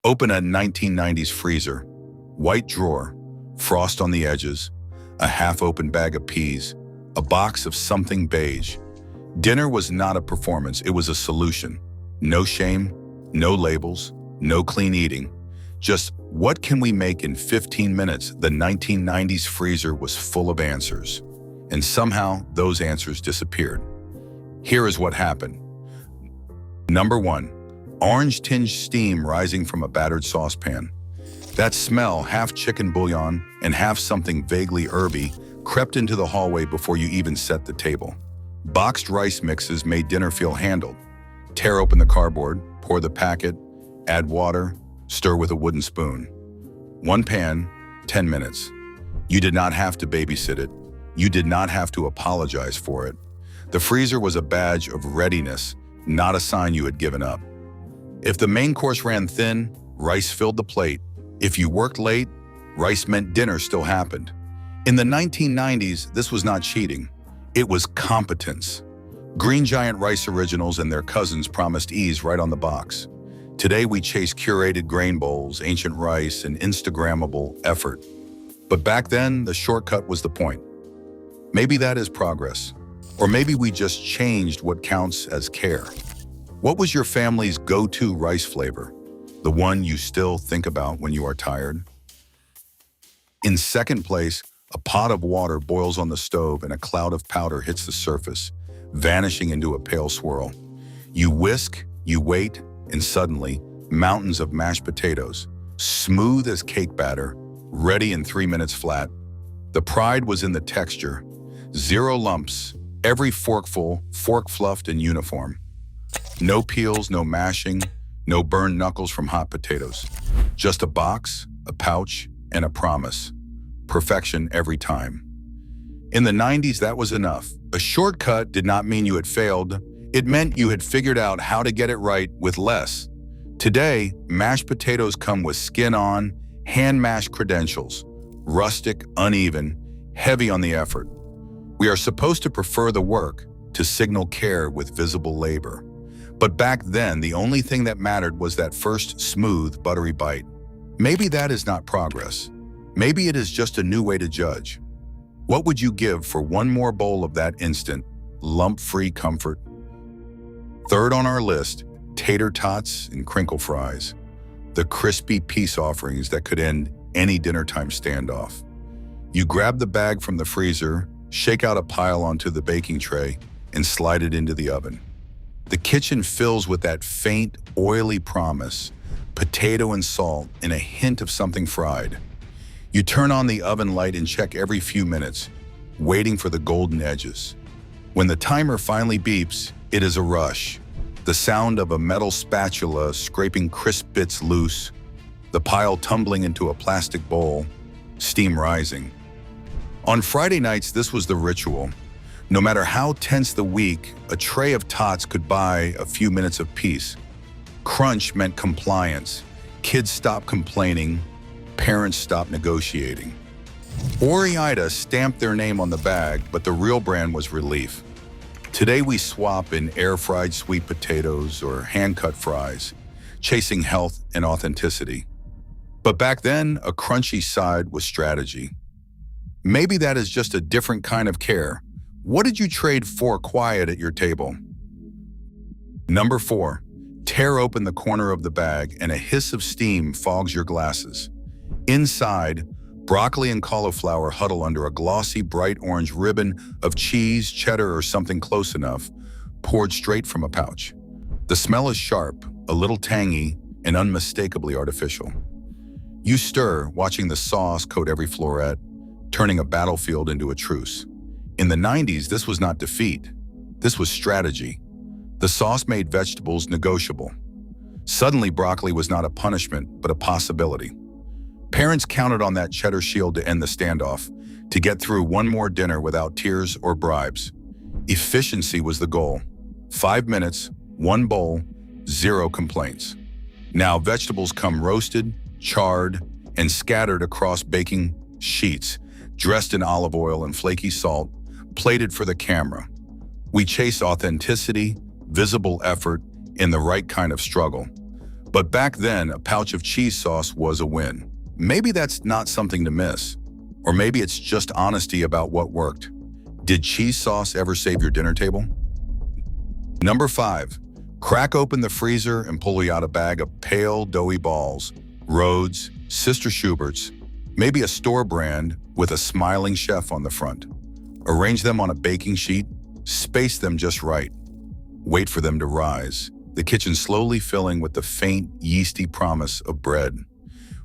Open a 1990s freezer. White drawer, frost on the edges, a half-open bag of peas, a box of something beige. Dinner was not a performance, it was a solution. No shame, no labels, no clean eating. Just what can we make in 15 minutes? The 1990s freezer was full of answers. And somehow, those answers disappeared. Here is what happened. Number 1. Orange-tinged steam rising from a battered saucepan. That smell, half chicken bouillon and half something vaguely herby, crept into the hallway before you even set the table. Boxed rice mixes made dinner feel handled. Tear open the cardboard, pour the packet, add water, stir with a wooden spoon. One pan, 10 minutes. You did not have to babysit it. You did not have to apologize for it. The freezer was a badge of readiness, not a sign you had given up. If the main course ran thin, rice filled the plate. If you worked late, rice meant dinner still happened. In the 1990s, this was not cheating. It was competence. Green Giant Rice Originals and their cousins promised ease right on the box. Today we chase curated grain bowls, ancient rice, and Instagrammable effort. But back then, the shortcut was the point. Maybe that is progress. Or maybe we just changed what counts as care. What was your family's go-to rice flavor? The one you still think about when you are tired? In second place, a pot of water boils on the stove and a cloud of powder hits the surface, vanishing into a pale swirl. You whisk, you wait, and suddenly, mountains of mashed potatoes, smooth as cake batter, ready in 3 minutes flat. The pride was in the texture. 0 lumps, every forkful, fork fluffed and uniform. No peels, no mashing, no burned knuckles from hot potatoes. Just a box, a pouch, and a promise. Perfection every time. In the 90s, that was enough. A shortcut did not mean you had failed. It meant you had figured out how to get it right with less. Today, mashed potatoes come with skin-on, hand-mashed credentials. Rustic, uneven, heavy on the effort. We are supposed to prefer the work, to signal care with visible labor. But back then, the only thing that mattered was that first smooth, buttery bite. Maybe that is not progress. Maybe it is just a new way to judge. What would you give for one more bowl of that instant, lump-free comfort? Third on our list, tater tots and crinkle fries. The crispy peace offerings that could end any dinnertime standoff. You grab the bag from the freezer, shake out a pile onto the baking tray, and slide it into the oven. The kitchen fills with that faint, oily promise, potato and salt and a hint of something fried. You turn on the oven light and check every few minutes, waiting for the golden edges. When the timer finally beeps, it is a rush. The sound of a metal spatula scraping crisp bits loose, the pile tumbling into a plastic bowl, steam rising. On Friday nights, this was the ritual. No matter how tense the week, a tray of tots could buy a few minutes of peace. Crunch meant compliance. Kids stopped complaining. Parents stopped negotiating. Ore-Ida stamped their name on the bag, but the real brand was relief. Today we swap in air-fried sweet potatoes or hand-cut fries, chasing health and authenticity. But back then, a crunchy side was strategy. Maybe that is just a different kind of care. What did you trade for quiet at your table? Number 4, tear open the corner of the bag and a hiss of steam fogs your glasses. Inside, broccoli and cauliflower huddle under a glossy, bright orange ribbon of cheese, cheddar, or something close enough, poured straight from a pouch. The smell is sharp, a little tangy, and unmistakably artificial. You stir, watching the sauce coat every floret, turning a battlefield into a truce. In the 90s, this was not defeat. This was strategy. The sauce made vegetables negotiable. Suddenly, broccoli was not a punishment, but a possibility. Parents counted on that cheddar shield to end the standoff, to get through one more dinner without tears or bribes. Efficiency was the goal. 5 minutes, 1 bowl, 0 complaints. Now vegetables come roasted, charred, and scattered across baking sheets, dressed in olive oil and flaky salt, plated for the camera. We chase authenticity, visible effort, and the right kind of struggle. But back then, a pouch of cheese sauce was a win. Maybe that's not something to miss. Or maybe it's just honesty about what worked. Did cheese sauce ever save your dinner table? Number 5. Crack open the freezer and pull out a bag of pale, doughy balls. Rhodes, Sister Schubert's, maybe a store brand with a smiling chef on the front. Arrange them on a baking sheet, space them just right. Wait for them to rise, the kitchen slowly filling with the faint, yeasty promise of bread.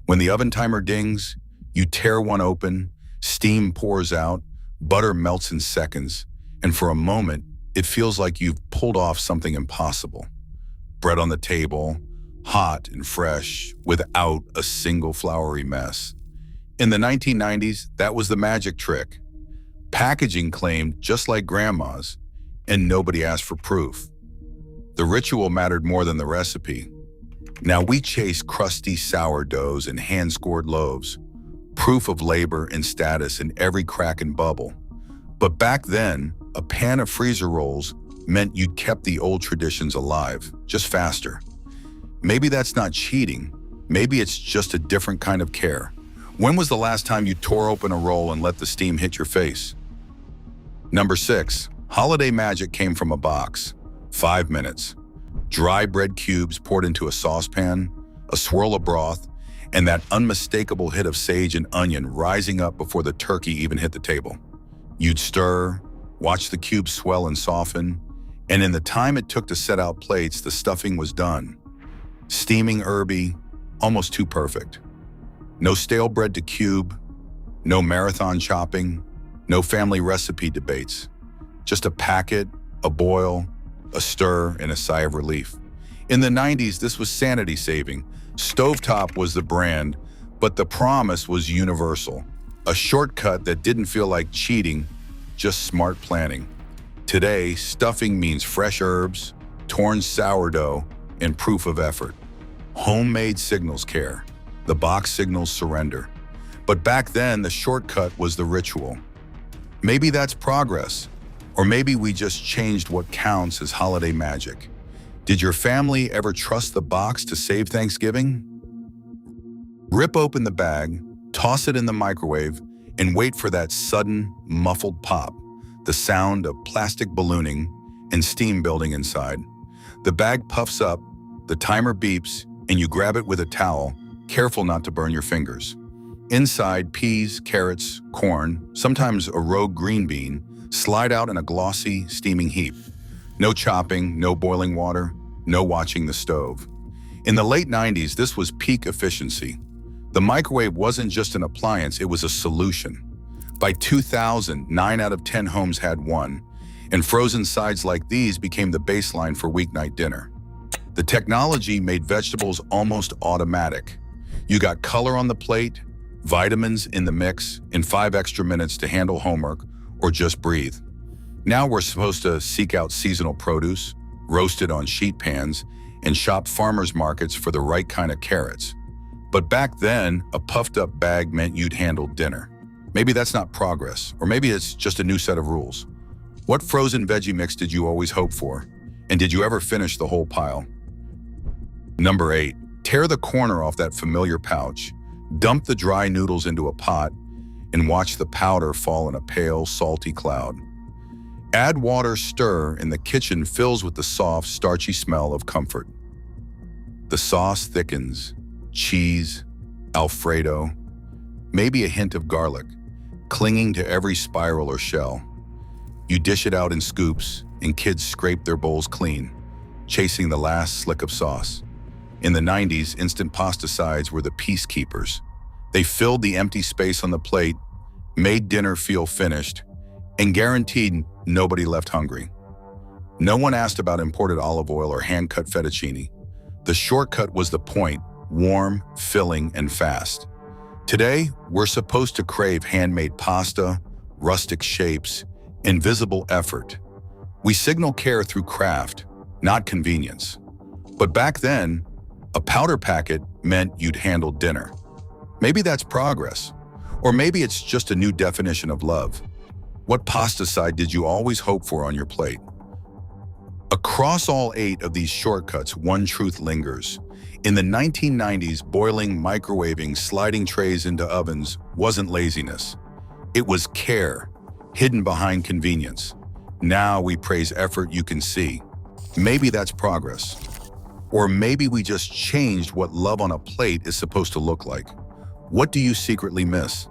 When the oven timer dings, you tear one open, steam pours out, butter melts in seconds, and for a moment, it feels like you've pulled off something impossible. Bread on the table, hot and fresh, without a single floury mess. In the 1990s, that was the magic trick. Packaging claimed just like grandma's, and nobody asked for proof. The ritual mattered more than the recipe. Now we chase crusty sourdoughs and hand-scored loaves, proof of labor and status in every crack and bubble. But back then, a pan of freezer rolls meant you'd kept the old traditions alive, just faster. Maybe that's not cheating. Maybe it's just a different kind of care. When was the last time you tore open a roll and let the steam hit your face? Number 6. Holiday magic came from a box. 5 minutes. Dry bread cubes poured into a saucepan, a swirl of broth, and that unmistakable hit of sage and onion rising up before the turkey even hit the table. You'd stir, watch the cubes swell and soften, and in the time it took to set out plates, the stuffing was done. Steaming herby, almost too perfect. No stale bread to cube, no marathon chopping, no family recipe debates. Just a packet, a boil, a stir, and a sigh of relief. In the 90s, this was sanity saving. Stovetop was the brand, but the promise was universal. A shortcut that didn't feel like cheating, just smart planning. Today, stuffing means fresh herbs, torn sourdough, and proof of effort. Homemade signals care. The box signals surrender. But back then, the shortcut was the ritual. Maybe that's progress. Or maybe we just changed what counts as holiday magic. Did your family ever trust the box to save Thanksgiving? Rip open the bag, toss it in the microwave, and wait for that sudden, muffled pop, the sound of plastic ballooning and steam building inside. The bag puffs up, the timer beeps, and you grab it with a towel, careful not to burn your fingers. Inside, peas, carrots, corn, sometimes a rogue green bean, slide out in a glossy, steaming heap. No chopping, no boiling water, no watching the stove. In the late 90s, this was peak efficiency. The microwave wasn't just an appliance, it was a solution. By 2000, 9 out of 10 homes had one, and frozen sides like these became the baseline for weeknight dinner. The technology made vegetables almost automatic. You got color on the plate, vitamins in the mix, and 5 extra minutes to handle homework or just breathe. Now we're supposed to seek out seasonal produce, roast it on sheet pans, and shop farmers markets for the right kind of carrots. But back then, a puffed up bag meant you'd handled dinner. Maybe that's not progress, or maybe it's just a new set of rules. What frozen veggie mix did you always hope for? And did you ever finish the whole pile? Number 8, tear the corner off that familiar pouch, dump the dry noodles into a pot, and watch the powder fall in a pale, salty cloud. Add water, stir, and the kitchen fills with the soft, starchy smell of comfort. The sauce thickens, cheese, Alfredo, maybe a hint of garlic, clinging to every spiral or shell. You dish it out in scoops, and kids scrape their bowls clean, chasing the last slick of sauce. In the 90s, instant pasta sides were the peacekeepers. They filled the empty space on the plate, made dinner feel finished, and guaranteed nobody left hungry. No one asked about imported olive oil or hand-cut fettuccine. The shortcut was the point, warm, filling, and fast. Today, we're supposed to crave handmade pasta, rustic shapes, invisible effort. We signal care through craft, not convenience. But back then, a powder packet meant you'd handled dinner. Maybe that's progress. Or maybe it's just a new definition of love. What pasta side did you always hope for on your plate? Across all 8 of these shortcuts, one truth lingers. In the 1990s, boiling, microwaving, sliding trays into ovens wasn't laziness. It was care, hidden behind convenience. Now we praise effort you can see. Maybe that's progress. Or maybe we just changed what love on a plate is supposed to look like. What do you secretly miss?